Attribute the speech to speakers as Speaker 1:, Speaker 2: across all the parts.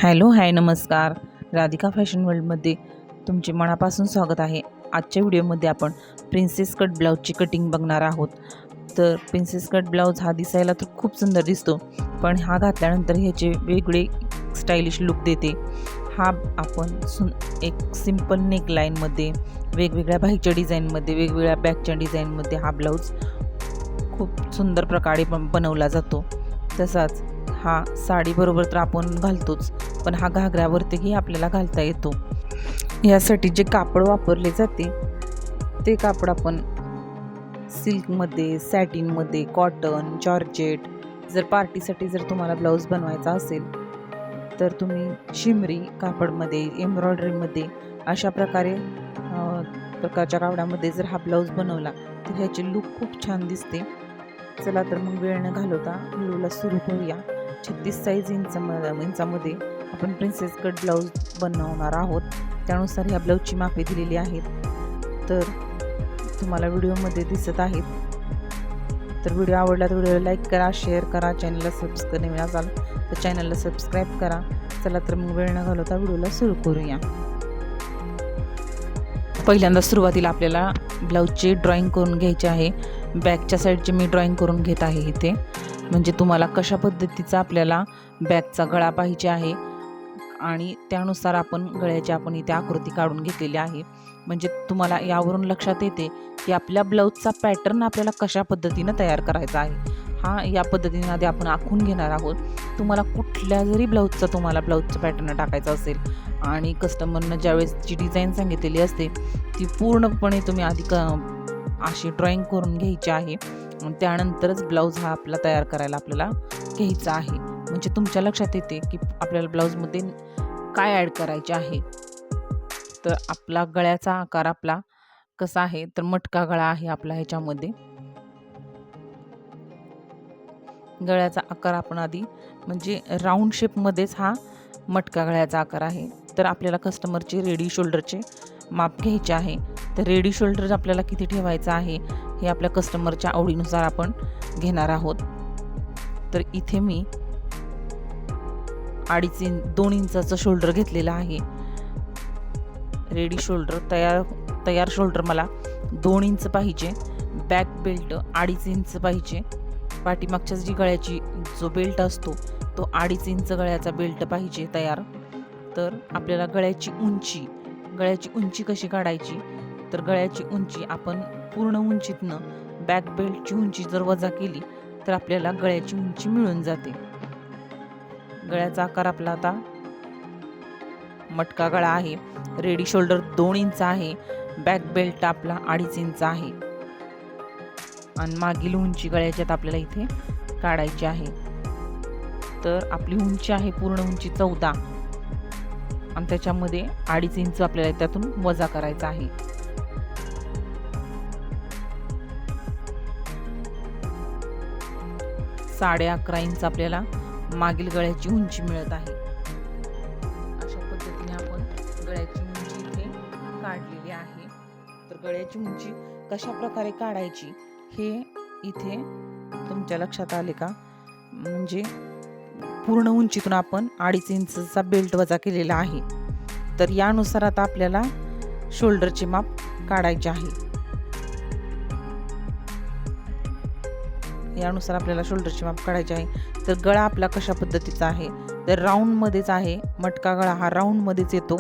Speaker 1: Hello hi नमस्कार. Radhika fashion वर्ल्डमध्ये तुमचे मनापासून स्वागत आहे. आजच्या व्हिडिओमध्ये आपण प्रिन्सेस कट ब्लाऊजची कटिंग बघणार आहोत. तर प्रिन्सेस कट ब्लाऊज हा दिसायला तर खूप सुंदर दिसतो, पण हा घातल्यानंतर ह्याचे वेगळे स्टायलिश लुक देते. हा आपण एक सिंपल नेकलाईनमध्ये, वेगवेगळ्या बाहीच्या डिझाईनमध्ये, वेगवेगळ्या बॅकच्या डिझाईनमध्ये हा ब्लाऊज खूप सुंदर प्रकारे बनवला जातो. तसाच हा साडीबरोबर तर आपण घालतोच, पण हा घागऱ्यावरतीही आपल्याला घालता येतो. यासाठी जे कापड वापरले जाते ते कापड आपण सिल्कमध्ये, सॅटिनमध्ये, कॉटन, जॉर्जेट. जर पार्टीसाठी जर तुम्हाला ब्लाऊज बनवायचा असेल तर तुम्ही शिमरी कापडमध्ये, एम्ब्रॉयडरीमध्ये अशा प्रकारच्या कापडामध्ये जर हा ब्लाऊज बनवला तर ह्याचे लुक खूप छान दिसते. चला तर मग वेळ न घालवता व्हिडिओला सुरू करूया. 36 इंचामध्ये आपण प्रिन्सेस कट ब्लाऊज बनवणार आहोत. त्यानुसार ह्या ब्लाऊजची मापे दिलेली आहेत, तर तुम्हाला व्हिडिओमध्ये दिसत आहेत. तर व्हिडिओ आवडला तर व्हिडिओला लाईक करा, शेअर करा, चॅनलला सबस्क्राईब नवीन असाल तर चॅनलला सबस्क्राईब करा. चला तर मग वेळ न घालवता व्हिडिओला सुरू करूया. पहिल्यांदा सुरुवातीला आपल्याला ब्लाऊजची ड्रॉइंग करून घ्यायची आहे. बॅकच्या साईडची मी ड्रॉइंग करून घेत आहे इथे, म्हणजे तुम्हाला कशा पद्धतीचा आपल्याला बॅकचा गळा पाहिजे आहे आणि त्यानुसार आपण गळ्याची इथे आकृती काढून घेतलेली आहे. म्हणजे तुम्हाला यावरून लक्षात येते की आपल्या ब्लाऊजचा पॅटर्न आपल्याला कशा पद्धतीनं तयार करायचा आहे. हा या पद्धतीने आधी आपण आखून घेणार आहोत. तुम्हाला कुठल्या जरी ब्लाऊजचं पॅटर्न टाकायचं असेल आणि कस्टमरनं ज्यावेळेस जी डिझाईन सांगितलेली असते ती पूर्णपणे तुम्ही आधी अशी ड्रॉइंग करून घ्यायची आहे. त्यानंतरच ब्लाऊज हा आपला तयार करायला आपल्याला घ्यायचा आहे. म्हणजे तुमच्या लक्षात येते की आपल्याला ब्लाऊजमध्ये काय ॲड करायचे आहे. तर आपला गळ्याचा आकार आपला कसा आहे, तर मटका गळा आहे आपला. ह्याच्यामध्ये गळ्याचा आकार आपण आधी म्हणजे राऊंड शेपमध्येच हा मटका गळ्याचा आकार आहे. तर आपल्याला कस्टमरचे रेडी शोल्डरचे माप घ्यायचे आहे. तर रेडी शोल्डर आपल्याला किती ठेवायचं आहे हे आपल्या कस्टमरच्या आवडीनुसार आपण घेणार आहोत. तर इथे मी 2 इंचाचं शोल्डर घेतलेलं आहे. रेडी शोल्डर तयार शोल्डर मला 2 इंच पाहिजे. बॅक बेल्ट 2.5 इंच पाहिजे. पाठीमागच्या जी गळ्याची जो बेल्ट असतो तो 2.5 इंच गळ्याचा बेल्ट पाहिजे तयार. तर आपल्याला गळ्याची उंची कशी काढायची, तर गळ्याची उंची आपण पूर्ण उंचीतनं बॅक बेल्टची उंची जर वजा केली तर आपल्याला गळ्याची उंची मिळून जाते. गळ्याचा आकार आपला आता मटका गळा आहे. रेडी शोल्डर 2 इंच आहे. बॅक बेल्ट आपला 2.5 इंच आहे आणि मागील उंची गळ्याच्यात आपल्याला इथे काढायची आहे. तर आपली उंची आहे पूर्ण उंची 14 आणि त्याच्यामध्ये 2.5 इंच आपल्याला त्यातून वजा करायचा आहे. साडे 11 इंच आपल्याला मागील गळ्याची उंची मिळत आहे. अशा पद्धतीने आपण गळ्याची उंची इथे काढलेली आहे. तर गळ्याची उंची कशा प्रकारे काढायची हे इथे तुमच्या लक्षात आले का? म्हणजे पूर्ण उंचीतून आपण 2.5 इंचचा बेल्ट वजा केलेला आहे. तर यानुसार आता आपल्याला शोल्डरचे माप काढायचे आहे. तर गळा आपला कशा पद्धतीचा आहे, तर राऊंडमध्येच आहे. मटका गळा हा राऊंडमध्येच येतो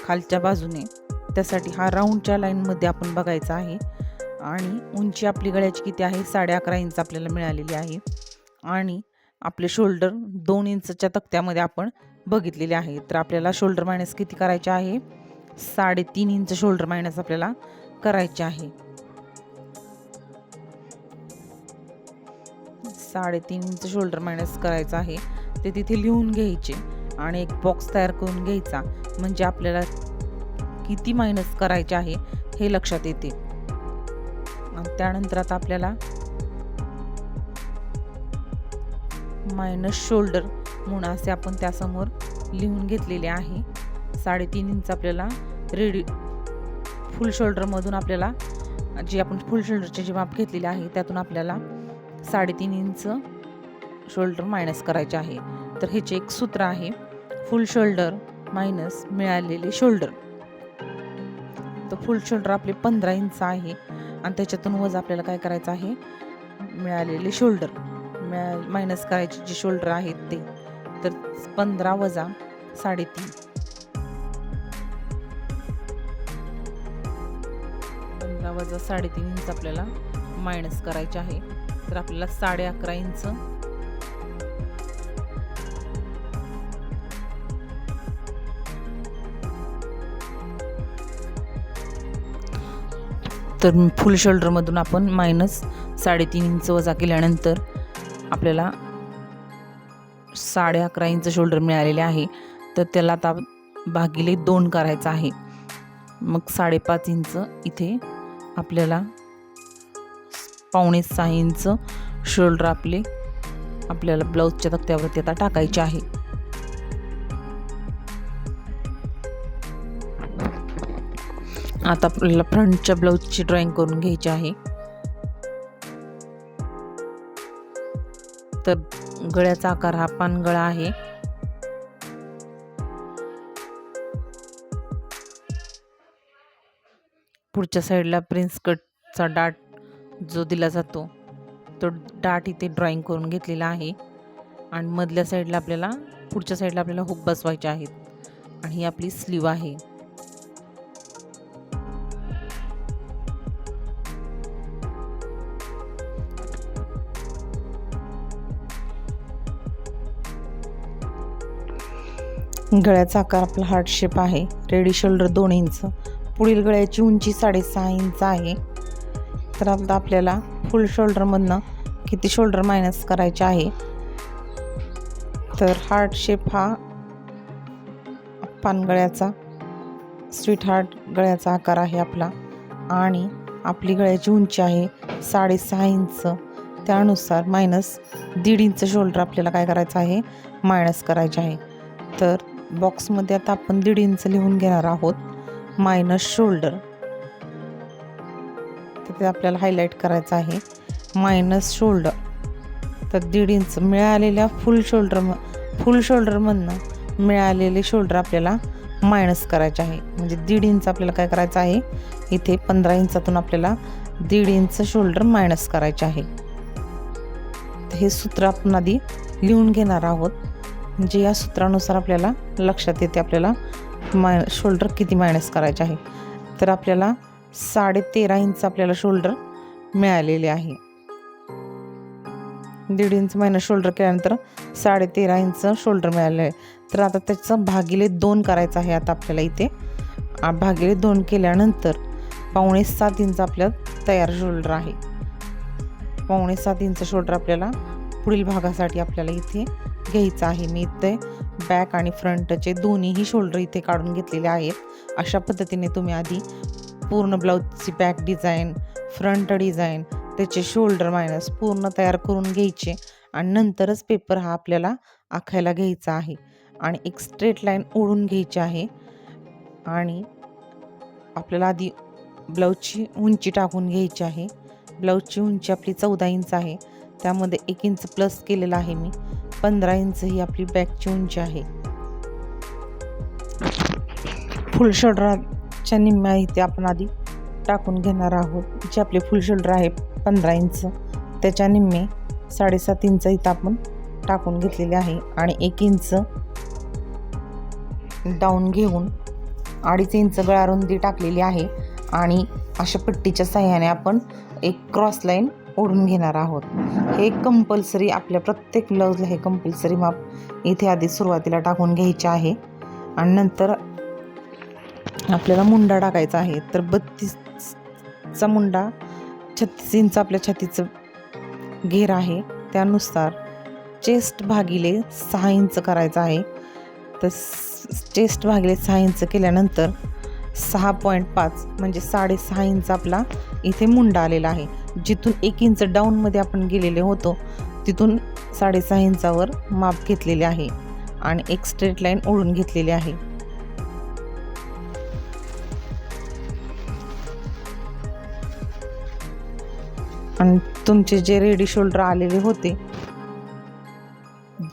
Speaker 1: खालच्या बाजूने. त्यासाठी हा राऊंडच्या लाईनमध्ये आपण बघायचा आहे. आणि उंची आपली गळ्याची किती आहे, 11.5 इंच आपल्याला मिळालेली आहे. आणि आपले शोल्डर 2 इंचच्या तक्त्यामध्ये आपण बघितलेले आहे. तर आपल्याला शोल्डर मायनस किती करायचे आहे, 3.5 इंच शोल्डर मायनस आपल्याला करायचे आहे. 3.5 इंच शोल्डर मायनस करायचं आहे. ते तिथे लिहून घ्यायचे आणि एक बॉक्स तयार करून घ्यायचा, म्हणजे आपल्याला किती मायनस करायचे आहे हे लक्षात येते. आणि त्यानंतर आता आपल्याला मायनस शोल्डर म्हणून असे आपण त्यासमोर लिहून घेतलेले आहे. 3.5 इंच आपल्याला रेडी फुल शोल्डरमधून आपल्याला जी आपण फुल शोल्डरचे जे माप घेतलेले आहे त्यातून आपल्याला 3.5 इंच शोल्डर मायनस करायचे आहे. तर ह्याचे एक सूत्र आहे, फुल शोल्डर मायनस मिळालेले शोल्डर. तर फुल शोल्डर आपले 15 इंच आहे आणि त्याच्यातून वजा आपल्याला काय करायचं आहे, मिळालेले शोल्डर मायनस करायचे जे शोल्डर आहेत ते. तर 15 वजा 3.5, 15 वजा 3.5 इंच आपल्याला मायनस करायचे आहे. तर आपल्याला 11.5 इंच तर फुल शोल्डरमधून आपण मायनस 3.5 इंच वजा केल्यानंतर आपल्याला 11.5 इंच शोल्डर मिळालेले आहे. तर त्याला आता भागिले 2 करायचं आहे. मग 5.5 इंच इथे आपल्याला 5.5-6 इंच शोल्डर आपल्याला ब्लाऊजच्या तक्त्यावरती आता टाकायचे आहे. आता आपल्याला फ्रंटच्या ब्लाऊजची ड्रॉइंग करून घ्यायची आहे. तर गळ्याचा आकार हा पानगळा आहे. पुढच्या साईडला प्रिन्स कटचा डाट जो दिला जातो तो डाट इथे ड्रॉइंग करून घेतलेला आहे. आणि मधल्या साईडला पुढच्या साईडला आपल्याला हुक बसवायचे आहेत आणि ही आपली स्लीव आहे. गळ्याचा आकार आपला हार्ट शेप आहे. Ready shoulder 2 inch. पुढील गळ्याची उंची 6.5 इंच आहे. तर आता आपल्याला फुल शोल्डरमधनं किती शोल्डर मायनस करायचे आहे. तर हार्ट शेप हा पानगळ्याचा स्वीट हार्ट गळ्याचा आकार आहे आपला आणि आपली गळ्याची उंची आहे 6.5 इंच. त्यानुसार मायनस 1.5 इंच शोल्डर आपल्याला काय करायचं आहे, मायनस करायचे आहे. तर बॉक्समध्ये आता आपण 1.5 इंच लिहून घेणार आहोत मायनस शोल्डर. तर ते आपल्याला हायलाईट करायचं आहे मायनस शोल्डर. तर 1.5 इंच मिळालेल्या फुल शोल्डरमधनं मिळालेले शोल्डर आपल्याला मायनस करायचे आहे. म्हणजे 1.5 इंच आपल्याला काय करायचं आहे, इथे 15 इंचातून आपल्याला 1.5 इंच शोल्डर मायनस करायचे आहे. हे सूत्र आपण आधी लिहून घेणार आहोत. म्हणजे या सूत्रानुसार आपल्याला लक्षात येते आपल्याला शोल्डर किती मायनस करायचे आहे. तर आपल्याला 13.5 इंच आपल्याला शोल्डर मिळालेले आहे. 1.5 इंच मायनस शोल्डर केल्यानंतर 13.5 इंच शोल्डर मिळाले आहे. तर आता त्याचं भागिले 2 करायचं आहे. आता आपल्याला इथे भागिले 2 केल्यानंतर 5.5-7 इंच आपल्याला तयार शोल्डर आहे. 5.5-7 इंच शोल्डर आपल्याला पुढील भागासाठी आपल्याला इथे घ्यायचं आहे. मी इथे बॅक आणि फ्रंटचे दोन्हीही शोल्डर इथे काढून घेतलेले आहेत. अशा पद्धतीने तुम्ही आधी पूर्ण ब्लाऊजची बॅक डिझाईन, फ्रंट डिझाईन, त्याचे शोल्डर मायनस पूर्ण तयार करून घ्यायचे आणि नंतरच पेपर हा आपल्याला आखायला घ्यायचा आहे आणि एक स्ट्रेट लाईन ओढून घ्यायची आहे. आणि आपल्याला आधी ब्लाऊजची उंची टाकून घ्यायची आहे. ब्लाऊजची उंची आपली 14 इंच आहे. त्यामध्ये 1 इंच प्लस केलेला आहे मी. 15 इंच ही आपली बॅकची उंची आहे. फुल शोल्डरच्या निम्म्या इथे आपण आधी टाकून घेणार आहोत. जे आपले फुल शोल्डर आहे 15 इंच, त्याच्या निम्मे 7.5 इंच इथं आपण टाकून घेतलेले आहे आणि 1 इंच डाऊन घेऊन 2.5 इंच गळारुंदी टाकलेली आहे. आणि अशा पट्टीच्या साह्याने आपण एक क्रॉस लाईन ओढून घेणार आहोत. हे कंपल्सरी आपल्या प्रत्येक ब्लाऊजला हे कंपल्सरी माप इथे आधी सुरुवातीला टाकून घ्यायचे आहे. आणि नंतर आपल्याला मुंडा टाकायचा आहे. तर 32चा मुंडा 36 इंच आपल्या छातीचं घेर आहे. त्यानुसार चेस्ट भागिले 6 इंच करायचं आहे. तर चेस्ट भागिले 6 इंच केल्यानंतर 6.5 म्हणजे 6.5 इंच आपला इथे मुंडा आलेला आहे. जिथून 1 इंच डाऊनमध्ये आपण गेलेले होतो तिथून 6.5 इंचावर माप घेतलेले आहे आणि एक स्ट्रेट लाईन ओढून घेतलेली आहे. आणि तुमचे जे रेडी शोल्डर आलेले होते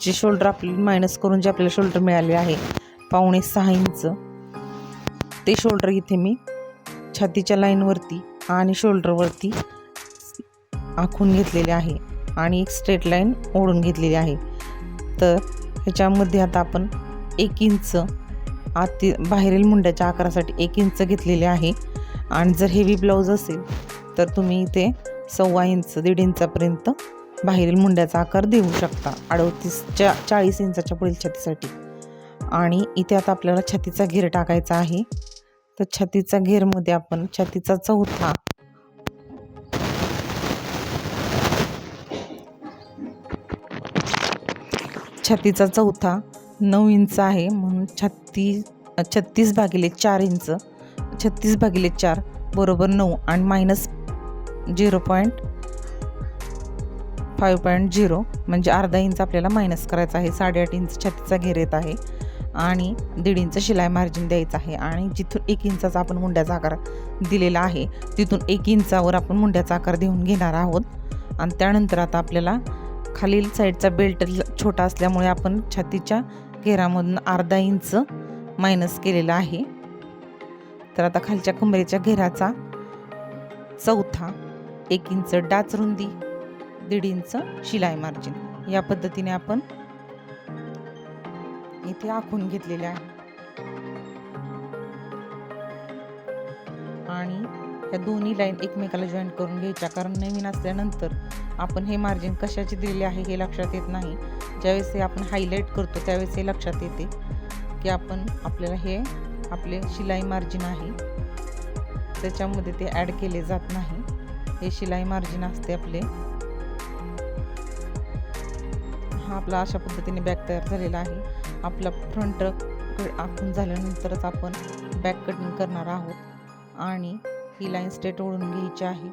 Speaker 1: जे शोल्डर आपल्याला मायनस करून जे आपल्याला शोल्डर मिळाले आहे 5.5 इंच, ते शोल्डर इथे मी छातीच्या लाईनवरती आणि शोल्डरवरती आखून घेतलेले आहे आणि एक स्ट्रेट लाईन ओढून घेतलेली आहे. तर ह्याच्यामध्ये आता आपण 1 इंच बाहेरील मुंड्याच्या आकारासाठी 1 इंच घेतलेले आहे. आणि जर हेवी ब्लाऊज असेल तर तुम्ही इथे 1.25 इंच 1.5 इंचापर्यंत बाहेरील मुंड्याचा आकार देऊ शकता 38-40 इंचाच्या पुढील छातीसाठी. आणि इथे आता आपल्याला छातीचा घेर टाकायचा आहे. तर छातीचा घेरमध्ये आपण छातीचा चौथा 9 इंच आहे, म्हणून 36/4 इंच, 36/4 बरोबर 9 आणि मायनस 0.5 म्हणजे अर्धा इंच आपल्याला मायनस करायचा आहे. 8.5 इंच छातीचा घेर येत आहे आणि 1.5 इंच शिलाई मार्जिन द्यायचं आहे. आणि जिथून 1 इंचाचा आपण मुंड्याचा आकार दिलेला आहे तिथून 1 इंचावर आपण मुंड्याचा आकार देऊन घेणार आहोत. आणि त्यानंतर आता आपल्याला खालील साईडचा बेल्ट छोटा असल्यामुळे आपण छातीच्या घेरामधून अर्धा इंच मायनस केलेला आहे. तर आता खालच्या कमरेच्या घेराचा चौथा 1 इंच डाच रुंदी, 1.5 इंच शिलाई मार्जिन या पद्धतीने आपण इथे आखून घेतलेले आहे. आणि ह्या दोन्ही लाईन एकमेकाला जॉईन करून घ्यायच्या, कारण नवीन असल्यानंतर आपण हे मार्जिन कशाचे दिलेले आहे हे लक्षात येत नाही. ज्यावेळेस हे आपण हायलाईट करतो त्यावेळेस हे लक्षात येते की आपल्याला हे आपले शिलाई मार्जिन आहे त्याच्यामध्ये ते ॲड केले जात नाही. हे शिलाई मार्जिन असते आपले. हा आपला अशा पद्धतीने बॅग तयार झालेला आहे. आपला फ्रंट आखून झाल्यानंतरच आपण बॅक कटिंग करणार आहोत. आणि ही लाईन स्ट्रेट ओढून घ्यायची आहे.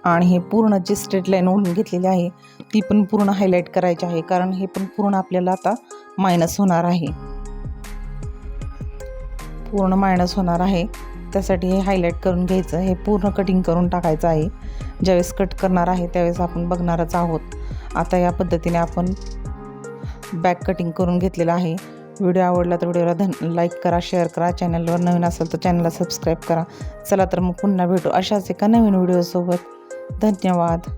Speaker 1: आणि हे पूर्ण जी स्ट्रेट लाईन ओढून घेतलेली आहे ती पण पूर्ण हायलाईट करायची आहे, कारण हे पण पूर्ण आपल्याला आता मायनस होणार आहे. पूर्ण मायनस होणार आहे त्यासाठी हे हायलाईट करून घ्यायचं. हे पूर्ण कटिंग करून टाकायचं आहे. ज्यावेळेस कट करणार आहे त्यावेळेस आपण बघणारच आहोत. आता या पद्धतीने आपण बॅक कटिंग करून घेतलेलं आहे. व्हिडिओ आवडला तर व्हिडिओला लाईक करा, शेअर करा. चॅनलवर नवीन असेल तर चॅनलला सबस्क्राईब करा. चला तर मग पुन्हा भेटू अशाच एका नवीन व्हिडिओसोबत. धन्यवाद.